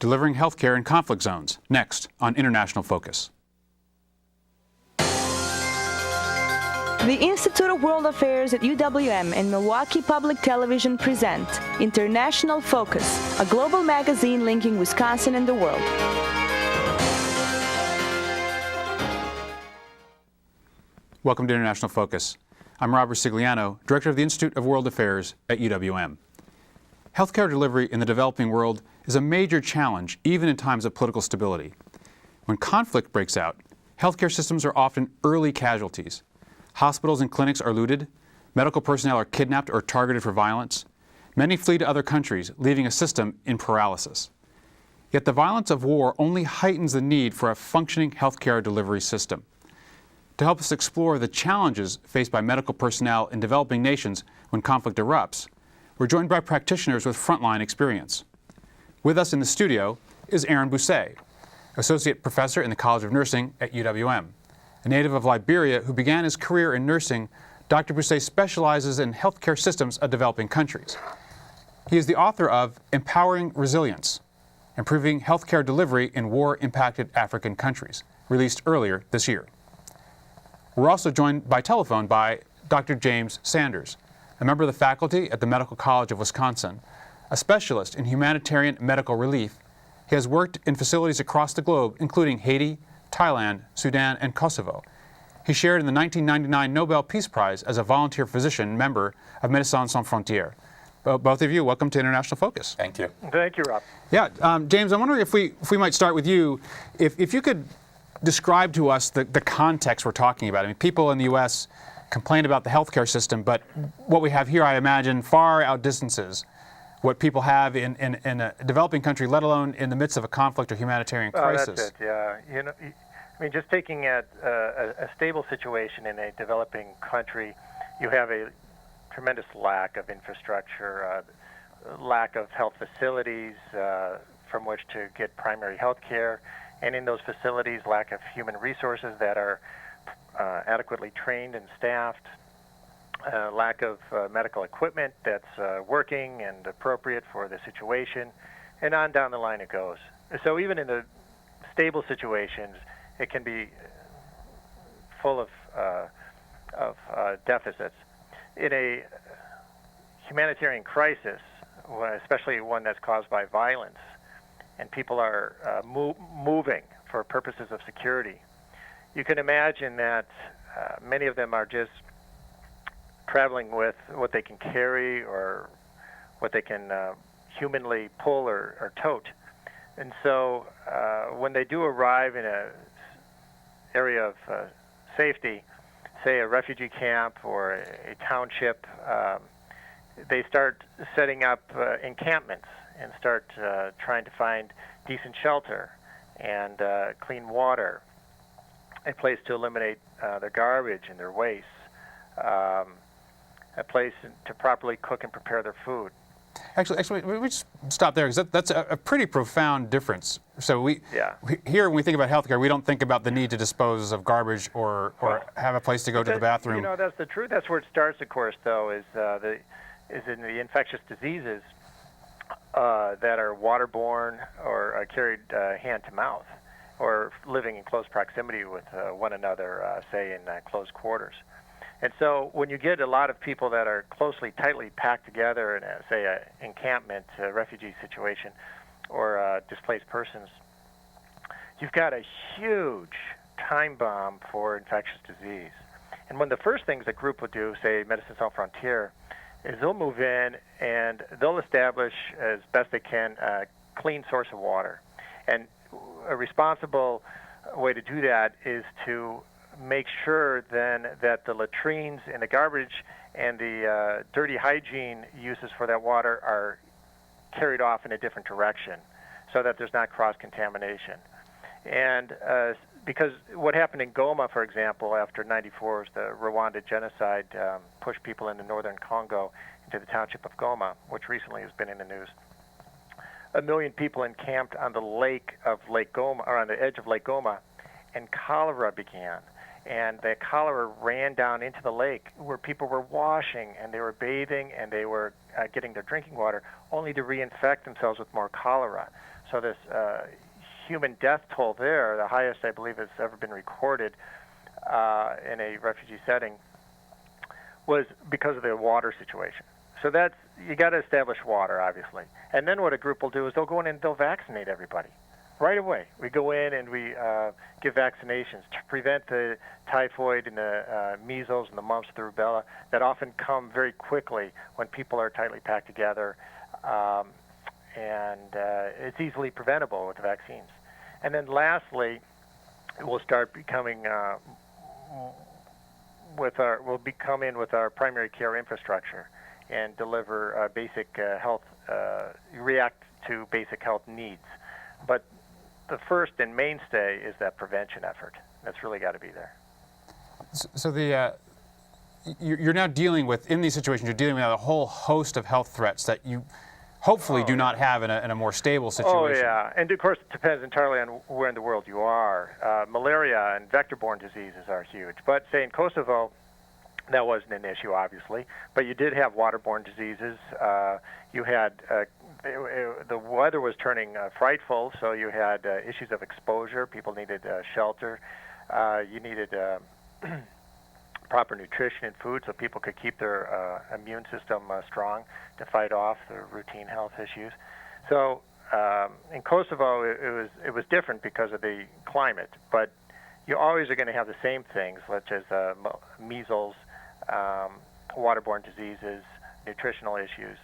delivering healthcare in conflict zones, next on International Focus. The Institute of World Affairs at UWM and Milwaukee Public Television present International Focus, a global magazine linking Wisconsin and the world. Welcome to International Focus. I'm Robert Ricigliano, Director of the Institute of World Affairs at UWM. Healthcare delivery in the developing world is a major challenge, even in times of political stability. When conflict breaks out, healthcare systems are often early casualties. Hospitals and clinics are looted, medical personnel are kidnapped or targeted for violence. Many flee to other countries, leaving a system in paralysis. Yet the violence of war only heightens the need for a functioning healthcare delivery system. To help us explore the challenges faced by medical personnel in developing nations when conflict erupts, we're joined by practitioners with frontline experience. With us in the studio is Aaron Buseh, Associate Professor in the College of Nursing at UWM. A native of Liberia who began his career in nursing, Dr. Buseh specializes in healthcare systems of developing countries. He is the author of Empowering Resilience, Improving Healthcare Delivery in War-Impacted African Countries, released earlier this year. We're also joined by telephone by Dr. James Sanders, a member of the faculty at the Medical College of Wisconsin, a specialist in humanitarian medical relief. He has worked in facilities across the globe, including Haiti, Thailand, Sudan, and Kosovo. He shared in the 1999 Nobel Peace Prize as a volunteer physician member of Médecins Sans Frontières. Both of you, welcome to International Focus. Thank you. Thank you, Rob. Yeah, James, I'm wondering if we might start with you. If you could describe to us the context we're talking about. I mean, people in the U.S. complain about the healthcare system, but what we have here, I imagine, far outdistances what people have in a developing country, let alone in the midst of a conflict or humanitarian crisis. That's it, yeah. You know, I mean, just taking at a stable situation in a developing country, you have a tremendous lack of infrastructure, lack of health facilities from which to get primary health care, and in those facilities, lack of human resources that are adequately trained and staffed, lack of medical equipment that's working and appropriate for the situation, and on down the line it goes. So even in the stable situations, it can be full of deficits. In a humanitarian crisis, especially one that's caused by violence, and people are moving for purposes of security, you can imagine that many of them are just traveling with what they can carry or what they can humanly pull or tote. And so when they do arrive in an area of safety, say a refugee camp or a township, they start setting up encampments and start trying to find decent shelter and clean water, a place to eliminate their garbage and their waste, a place to properly cook and prepare their food. Actually, we just stop there because that's a pretty profound difference. So here, when we think about healthcare, we don't think about the need to dispose of garbage or have a place to go to the bathroom. You know, that's the truth. That's where it starts, of course, though, is in the infectious diseases that are waterborne or carried hand to mouth, or living in close proximity with one another, say in close quarters. And so when you get a lot of people that are closely, tightly packed together in, say, an encampment, a refugee situation, or displaced persons, you've got a huge time bomb for infectious disease. And one of the first things a group will do, say Médecins Sans Frontières, is they'll move in and they'll establish as best they can a clean source of water. And a responsible way to do that is to make sure then that the latrines and the garbage and the dirty hygiene uses for that water are carried off in a different direction so that there's not cross-contamination. And because what happened in Goma, for example, after 94, the Rwanda genocide pushed people into northern Congo into the township of Goma, which recently has been in the news. 1 million people encamped on the lake of Lake Goma, or on the edge of Lake Goma, and cholera began. and the cholera ran down into the lake where people were washing and they were bathing and they were getting their drinking water, only to reinfect themselves with more cholera. So this human death toll there, the highest I believe has ever been recorded in a refugee setting, was because of the water situation. So that's, you got to establish water, obviously. And then what a group will do is they'll go in and they'll vaccinate everybody right away. We go in and we give vaccinations to prevent the typhoid and the measles and the mumps, the rubella that often come very quickly when people are tightly packed together, and it's easily preventable with the vaccines. And then lastly, we'll start becoming we'll come in with our primary care infrastructure and deliver basic health, react to basic health needs. But the first and mainstay is that prevention effort. That's really got to be there. So you're now dealing with, in these situations, you're dealing with a whole host of health threats that you hopefully do not have in a more stable situation. Oh, yeah. And, of course, it depends entirely on where in the world you are. Malaria and vector-borne diseases are huge. But, say, in Kosovo, that wasn't an issue, obviously. But you did have waterborne diseases. You had the weather was turning frightful, so you had issues of exposure. People needed shelter. You needed proper nutrition and food so people could keep their immune system strong to fight off the routine health issues. So in Kosovo, it was different because of the climate, but you always are going to have the same things, such as measles, waterborne diseases, nutritional issues,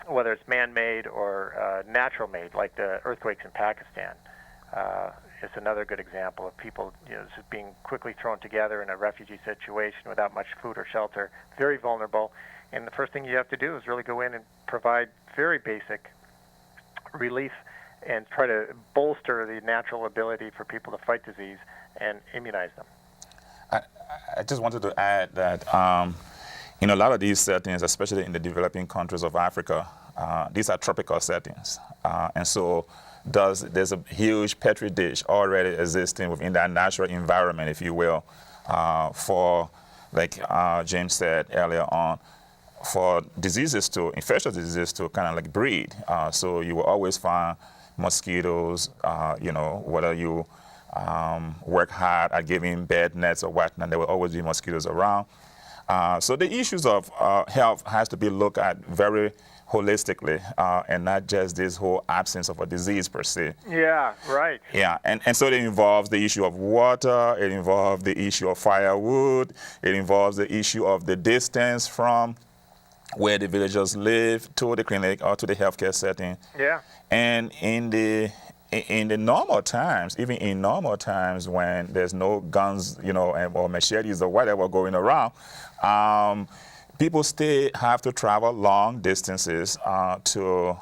whether it's man-made or natural-made, like the earthquakes in Pakistan. It's another good example of people just being quickly thrown together in a refugee situation without much food or shelter, very vulnerable. And the first thing you have to do is really go in and provide very basic relief and try to bolster the natural ability for people to fight disease and immunize them. I just wanted to add that in a lot of these settings, especially in the developing countries of Africa, these are tropical settings. And so there's a huge petri dish already existing within that natural environment, if you will, for, like James said earlier on, for diseases infectious diseases to kind of like breed. So you will always find mosquitoes, whether you work hard at giving bed nets or whatnot, there will always be mosquitoes around. So the issues of health has to be looked at very holistically, and not just this whole absence of a disease per se. Yeah, right. Yeah, and so it involves the issue of water, it involves the issue of firewood, it involves the issue of the distance from where the villagers live to the clinic or to the healthcare setting. Yeah. And in the normal times, even in normal times when there's no guns, or machetes or whatever going around, people still have to travel long distances to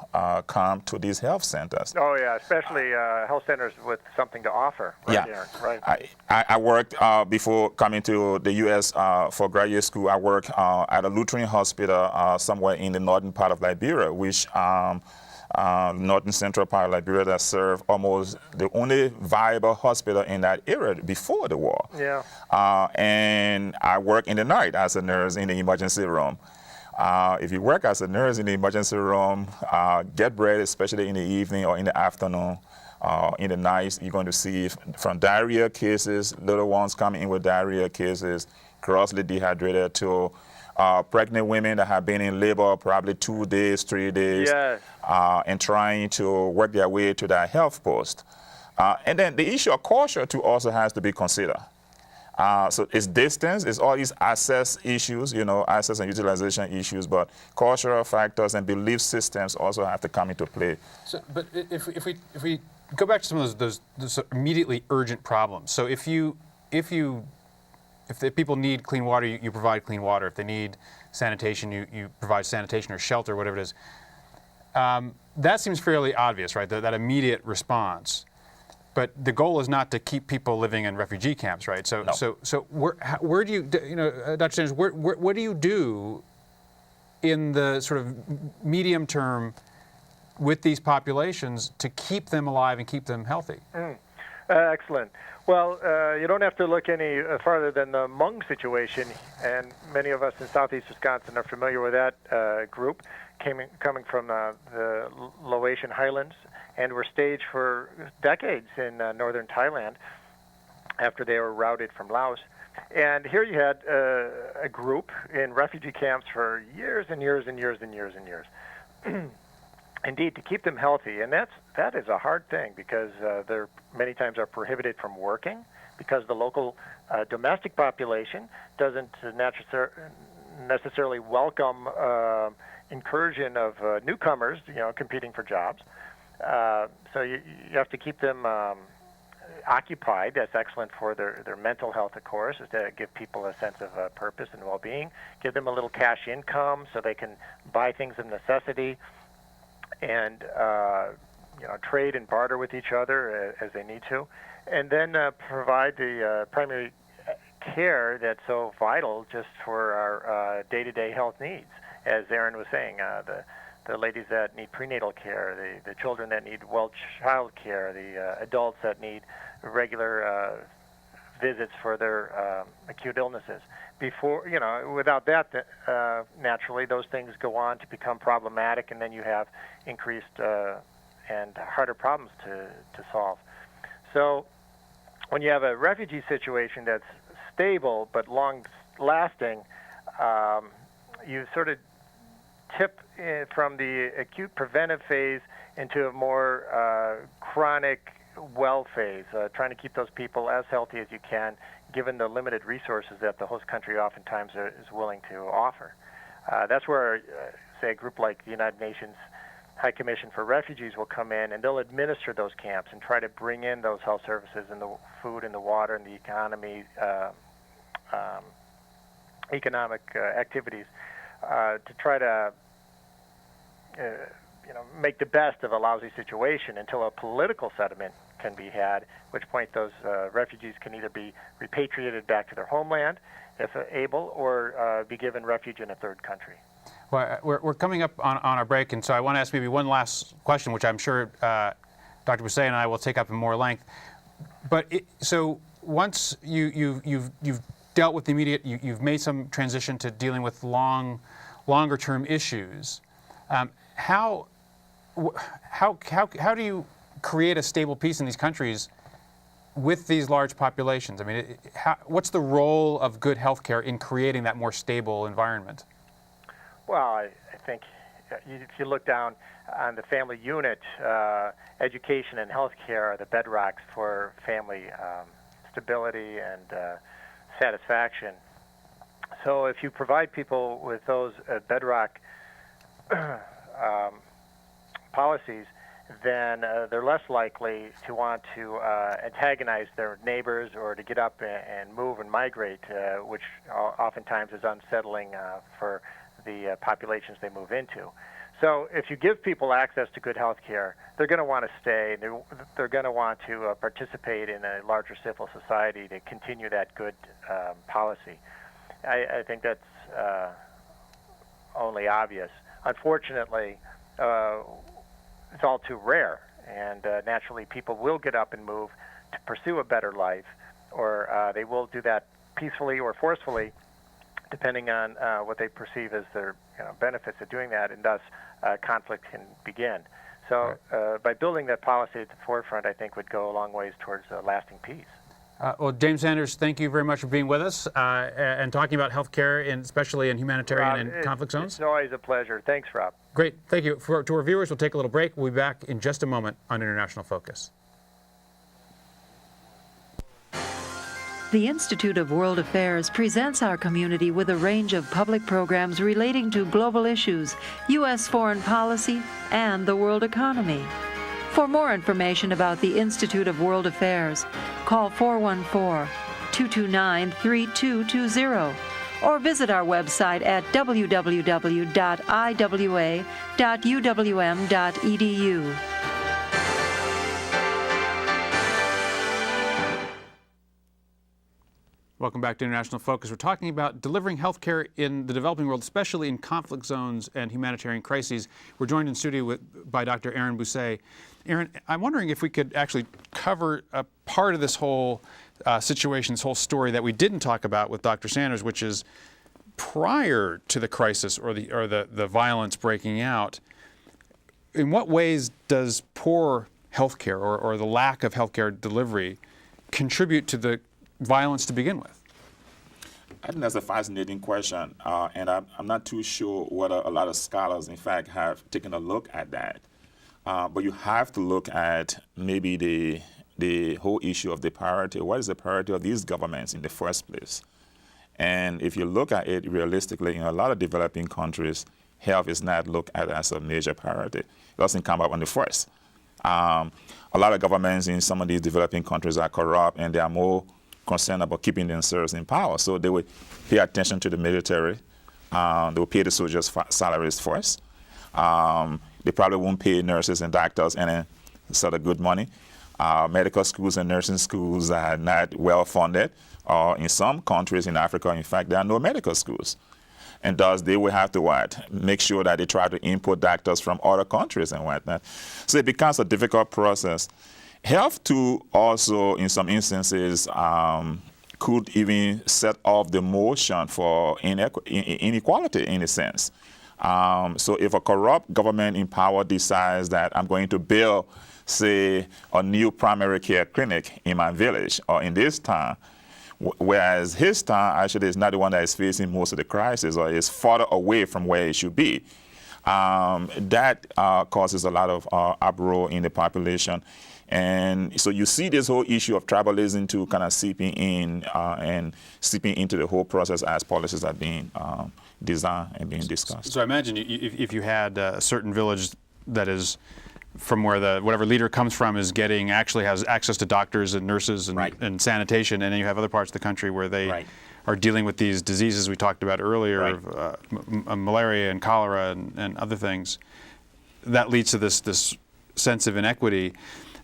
come to these health centers. Oh, yeah, especially health centers with something to offer. Right. Yeah. There. Right. I worked, before coming to the U.S. For graduate school, I worked at a Lutheran hospital somewhere in the northern part of Liberia, which northern central part of Liberia that served almost the only viable hospital in that area before the war. Yeah. And I work in the night as a nurse in the emergency room. If you work as a nurse in the emergency room, get bread, especially in the evening or in the afternoon. In the night, you're going to see from diarrhea cases, little ones coming in with diarrhea cases, grossly dehydrated, to pregnant women that have been in labor probably 2 days, 3 days, yes. And trying to work their way to that health post. And then the issue of culture too also has to be considered. So it's distance, it's all these access issues, access and utilization issues, but cultural factors and belief systems also have to come into play. So, but if we go back to some of those immediately urgent problems. So if the people need clean water, you provide clean water. If they need sanitation, you provide sanitation or shelter, whatever it is. That seems fairly obvious, right? That immediate response. But the goal is not to keep people living in refugee camps, right? So, no. so where do you, Dr. Sanders, what do you do in the sort of medium term with these populations to keep them alive and keep them healthy? Excellent. Well, you don't have to look any farther than the Hmong situation, and many of us in southeast Wisconsin are familiar with that group, coming from the Laotian highlands, and were staged for decades in northern Thailand after they were routed from Laos. And here you had a group in refugee camps for years and years and years and years and years. Indeed, to keep them healthy, and that is a hard thing because they're many times are prohibited from working because the local domestic population doesn't necessarily welcome incursion of newcomers, competing for jobs. So you have to keep them occupied. That's excellent for their mental health, of course, is to give people a sense of purpose and well-being. Give them a little cash income so they can buy things of necessity and trade and barter with each other as they need to, and then provide the primary care that's so vital just for our day-to-day health needs. As Aaron was saying, the ladies that need prenatal care, the children that need well child care, the adults that need regular visits for their acute illnesses. Without that, naturally, those things go on to become problematic, and then you have increased and harder problems to solve. So when you have a refugee situation that's stable but long-lasting, you sort of tip from the acute preventive phase into a more chronic well phase, trying to keep those people as healthy as you can, given the limited resources that the host country oftentimes is willing to offer. That's where, say, a group like the United Nations High Commission for Refugees will come in, and they'll administer those camps and try to bring in those health services and the food and the water and the economic activities to try to make the best of a lousy situation until a political settlement can be had, at which point those refugees can either be repatriated back to their homeland, if able, or be given refuge in a third country. Well, we're coming up on our break, and so I want to ask maybe one last question, which I'm sure Dr. Buseh and I will take up in more length. But so once you've dealt with the immediate, you've made some transition to dealing with longer-term issues. How do you create a stable peace in these countries with these large populations? I mean, what's the role of good healthcare in creating that more stable environment? Well, I think if you look down on the family unit, education and healthcare are the bedrocks for family stability and satisfaction. So if you provide people with those bedrock policies, then they're less likely to want to antagonize their neighbors or to get up and move and migrate, which oftentimes is unsettling for the populations they move into. So if you give people access to good health care, they're going to want to stay. They're going to want to participate in a larger civil society to continue that good policy. I think that's only obvious. Unfortunately, it's all too rare, and naturally people will get up and move to pursue a better life, or they will do that peacefully or forcefully, depending on what they perceive as their benefits of doing that, and thus conflict can begin. So by building that policy at the forefront, I think would go a long ways towards lasting peace. Well, James Sanders, thank you very much for being with us and talking about healthcare, especially in humanitarian and conflict zones. It's always a pleasure. Thanks, Rob. Great. Thank you. To our viewers, we'll take a little break. We'll be back in just a moment on International Focus. The Institute of World Affairs presents our community with a range of public programs relating to global issues, U.S. foreign policy, and the world economy. For more information about the Institute of World Affairs, call 414-229-3220 or visit our website at www.iwa.uwm.edu. Welcome back to International Focus. We're talking about delivering healthcare in the developing world, especially in conflict zones and humanitarian crises. We're joined in studio by Dr. Aaron Buseh. Aaron, I'm wondering if we could actually cover a part of this whole situation, this whole story that we didn't talk about with Dr. Sanders, which is prior to the crisis or the violence breaking out. In what ways does poor healthcare or the lack of healthcare delivery contribute to the violence to begin with? I think that's a fascinating question, and I'm not too sure whether a lot of scholars, in fact, have taken a look at that. But you have to look at maybe the whole issue of the priority. What is the priority of these governments in the first place? And if you look at it realistically, in a lot of developing countries, health is not looked at as a major priority. It doesn't come up on the first. A lot of governments in some of these developing countries are corrupt, and they are more concerned about keeping themselves in power. So they would pay attention to the military. They would pay the soldiers' salaries first. They probably won't pay nurses and doctors any sort of good money. Medical schools and nursing schools are not well funded. In some countries in Africa, in fact, there are no medical schools. And thus, they will have to make sure that they try to import doctors from other countries and whatnot. So it becomes a difficult process. Health, too, also, in some instances, could even set off the motion for inequality, in a sense. So if a corrupt government in power decides that I'm going to build, say, a new primary care clinic in my village or in this town, whereas his town actually is not the one that is facing most of the crisis or is farther away from where it should be, that causes a lot of uproar in the population. And so you see this whole issue of tribalism to kind of seeping in and seeping into the whole process as policies are being designed and being discussed. So I imagine if you had a certain village that is from where whatever leader comes from actually has access to doctors and nurses and, right. and sanitation, and then you have other parts of the country where they right. are dealing with these diseases we talked about earlier, right. of malaria and cholera and other things, that leads to this sense of inequity.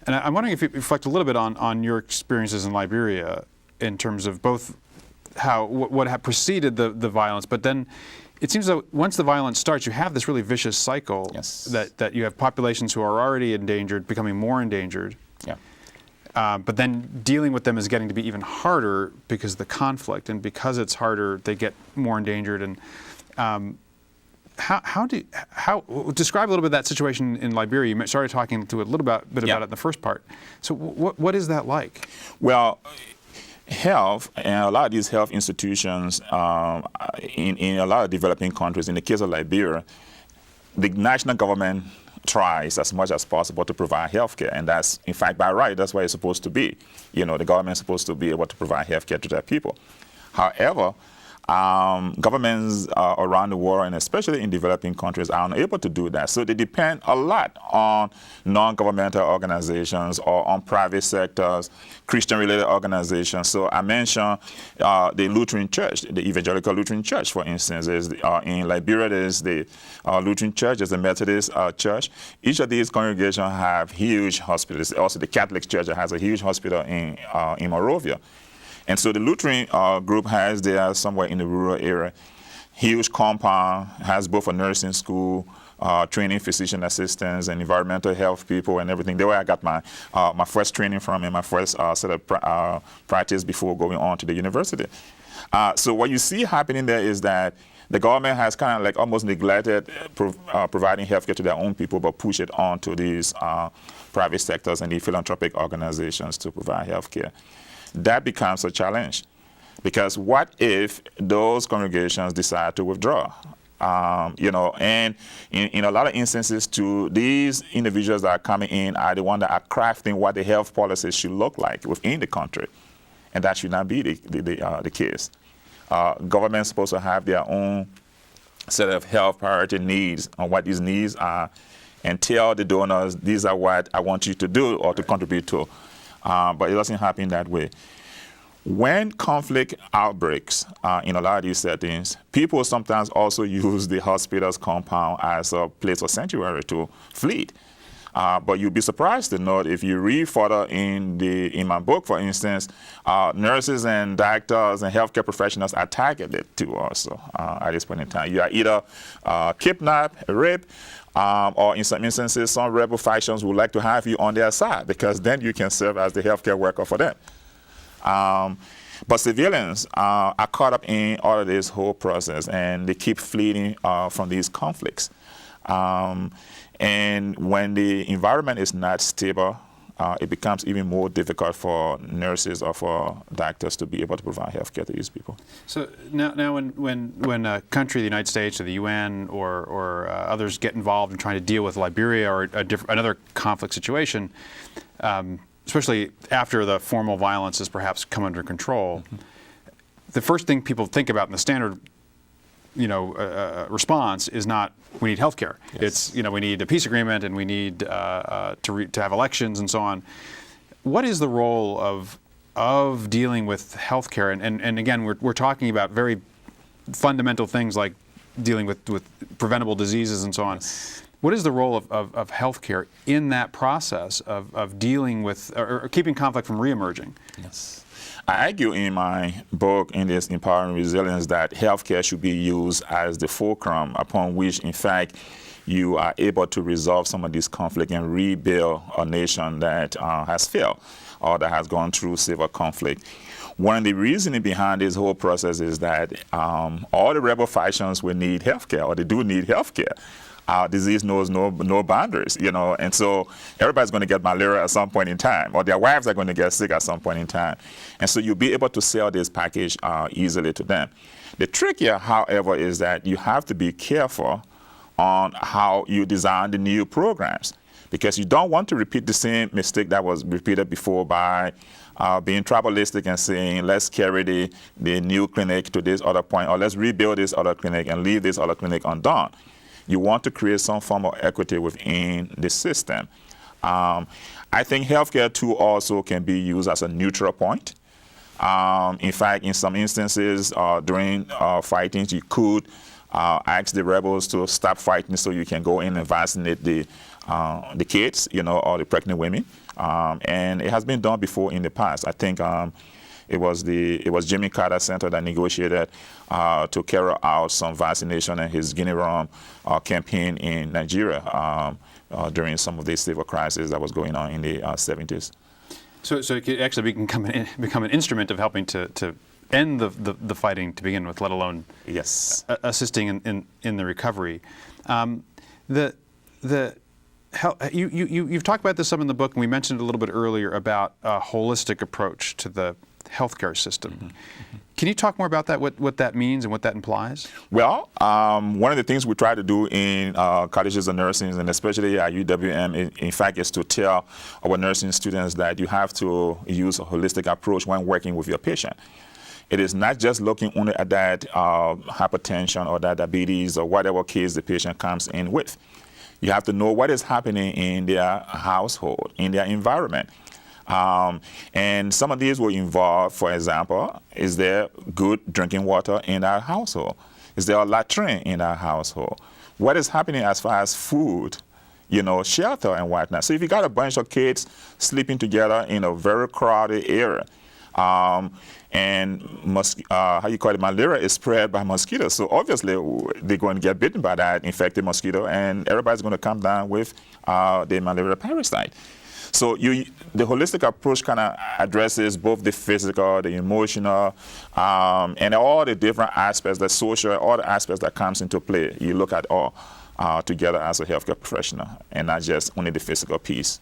And I'm wondering if you reflect a little bit on your experiences in Liberia in terms of both what had preceded the violence, but then it seems that once the violence starts, you have this really vicious cycle. Yes. that you have populations who are already endangered becoming more endangered. Yeah. But then dealing with them is getting to be even harder because of the conflict, and because it's harder, they get more endangered. And describe a little bit that situation in Liberia? You started talking to a little bit about it in the first part. So what is that like? Well, health and a lot of these health institutions in a lot of developing countries, in the case of Liberia, the national government tries as much as possible to provide health care, and that's, in fact, by right, that's what it's supposed to be. You know, the government is supposed to be able to provide health care to their people. However, governments around the world, and especially in developing countries, are unable to do that. So they depend a lot on non-governmental organizations or on private sectors, Christian-related organizations. So I mentioned the Lutheran Church, the Evangelical Lutheran Church, for instance. In Liberia, there's the Lutheran Church, there's the Methodist Church. Each of these congregations have huge hospitals. Also, the Catholic Church has a huge hospital in Monrovia. And so the Lutheran group has there somewhere in the rural area, huge compound, has both a nursing school, training physician assistants and environmental health people and everything. There where I got my first training from and my first set of practice before going on to the university. So what you see happening there is that the government has kind of like almost neglected providing healthcare to their own people, but push it on to these private sectors and the philanthropic organizations to provide healthcare. That becomes a challenge, because what if those congregations decide to withdraw? And in a lot of instances too, these individuals that are coming in are the ones that are crafting what the health policies should look like within the country, and that should not be the case. Government's supposed to have their own set of health priority needs on what these needs are, and tell the donors, these are what I want you to do or to contribute to. But it doesn't happen that way. When conflict outbreaks in a lot of these settings, people sometimes also use the hospital's compound as a place of sanctuary to flee. But you'll be surprised to note, if you read further in my book, for instance, nurses and doctors and healthcare professionals are targeted too also at this point in time. You are either kidnapped, raped, or in some instances, some rebel factions would like to have you on their side, because then you can serve as the healthcare worker for them. But civilians are caught up in all of this whole process, and they keep fleeing from these conflicts. And when the environment is not stable, it becomes even more difficult for nurses or for doctors to be able to provide health care to these people. So now when a country, the United States or the UN or others get involved in trying to deal with Liberia or another conflict situation, especially after the formal violence has perhaps come under control, the first thing people think about in the standard response is not, we need health care. Yes. It's, we need a peace agreement, and we need to have elections and so on. What is the role of dealing with health care? And again, we're talking about very fundamental things like dealing with preventable diseases and so on. Yes. What is the role of health care in that process of dealing with or keeping conflict from reemerging? Yes. I argue in my book, in this Empowering Resilience, that healthcare should be used as the fulcrum upon which, in fact, you are able to resolve some of this conflict and rebuild a nation that has failed or that has gone through civil conflict. One of the reasoning behind this whole process is that all the rebel factions will need healthcare, or they do need healthcare. Disease knows no boundaries, and so everybody's going to get malaria at some point in time, or their wives are going to get sick at some point in time. And so you'll be able to sell this package easily to them. The trick here, however, is that you have to be careful on how you design the new programs, because you don't want to repeat the same mistake that was repeated before by being tribalistic and saying, let's carry the new clinic to this other point, or let's rebuild this other clinic and leave this other clinic undone. You want to create some form of equity within the system. I think healthcare too also can be used as a neutral point. In fact, in some instances during fightings, you could ask the rebels to stop fighting so you can go in and vaccinate the kids, or the pregnant women. And it has been done before in the past. I think it was Jimmy Carter Center that negotiated to carry out some vaccination in his Guinea Rum campaign in Nigeria during some of the civil crisis that was going on in the 70s. So it could actually become an instrument of helping to end the fighting to begin with, let alone assisting in the recovery. You've talked about this some in the book, and we mentioned it a little bit earlier about a holistic approach to the healthcare system. Mm-hmm. Mm-hmm. Can you talk more about that, what that means and what that implies? Well, one of the things we try to do in colleges of nursing, and especially at UW-M, in fact, is to tell our nursing students that you have to use a holistic approach when working with your patient. It is not just looking only at that hypertension or that diabetes or whatever case the patient comes in with. You have to know what is happening in their household, in their environment. And some of these will involve, for example, is there good drinking water in our household? Is there a latrine in our household? What is happening as far as food, shelter and whatnot? So if you got a bunch of kids sleeping together in a very crowded area, and malaria is spread by mosquitoes. So obviously they're going to get bitten by that infected mosquito, and everybody's going to come down with the malaria parasite. So the holistic approach kind of addresses both the physical, the emotional, and all the different aspects, the social, all the aspects that comes into play. You look at all together as a healthcare professional, and not just only the physical piece.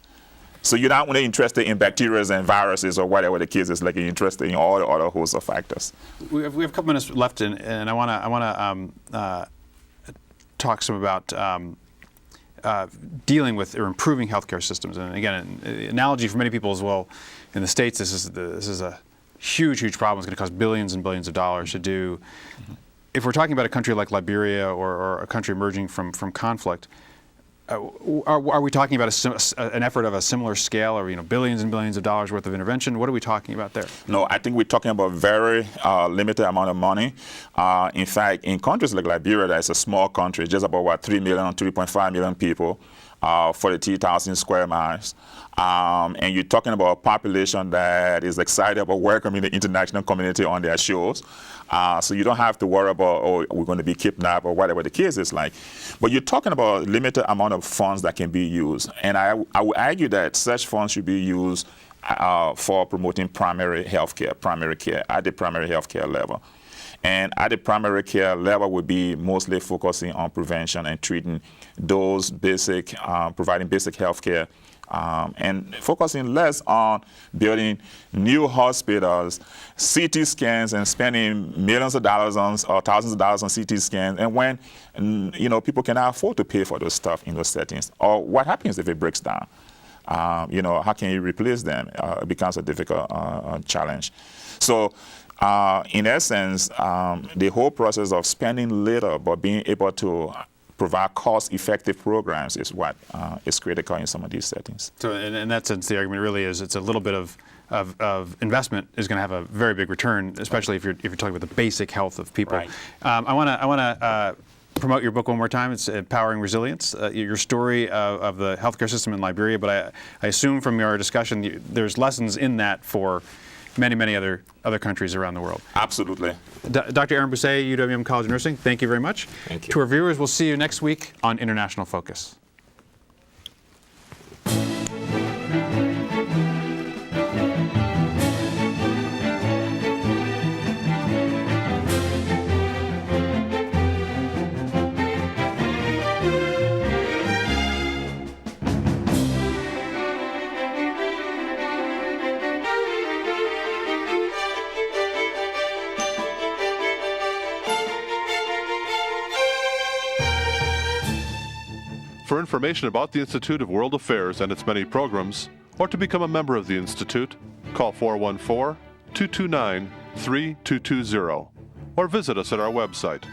So you're not only interested in bacteria and viruses or whatever the case is, like you're interested in all the other host of factors. We have a couple minutes left, and I want to talk some about dealing with or improving healthcare systems. And again, an analogy for many people as well. In the States, this is a huge problem. It's going to cost billions and billions of dollars to do. Mm-hmm. If we're talking about a country like Liberia or a country emerging from conflict, are we talking about an effort of a similar scale, or billions and billions of dollars worth of intervention? What are we talking about there? No, I think we're talking about very limited amount of money. In fact, in countries like Liberia, that's a small country, just about 3 million, 3.5 million people. 43,000 square miles. And you're talking about a population that is excited about welcoming the international community on their shores. So you don't have to worry about, oh, we're going to be kidnapped or whatever the case is like. But you're talking about a limited amount of funds that can be used. And I would argue that such funds should be used for promoting primary health care, primary care at the primary health care level. And at the primary care level would be mostly focusing on prevention and treating those basic, providing basic health care, and focusing less on building new hospitals, CT scans, and spending millions of dollars on, or thousands of dollars on CT scans, and when people cannot afford to pay for those stuff in those settings. Or what happens if it breaks down? How can you replace them? It becomes a difficult challenge. So in essence, the whole process of spending little but being able to provide cost-effective programs is what is critical in some of these settings. So in that sense, the argument really is it's a little bit of investment is going to have a very big return, especially if you're talking about the basic health of people. Right. I want to promote your book one more time. It's Empowering Resilience, your story of the healthcare system in Liberia, but I assume from your discussion there's lessons in that for many other countries around the world. Absolutely. Dr. Aaron Buseh, UW-M College of Nursing, thank you very much. Thank you. To our viewers, we'll see you next week on International Focus. For information about the Institute of World Affairs and its many programs, or to become a member of the Institute, call 414-229-3220 or visit us at our website,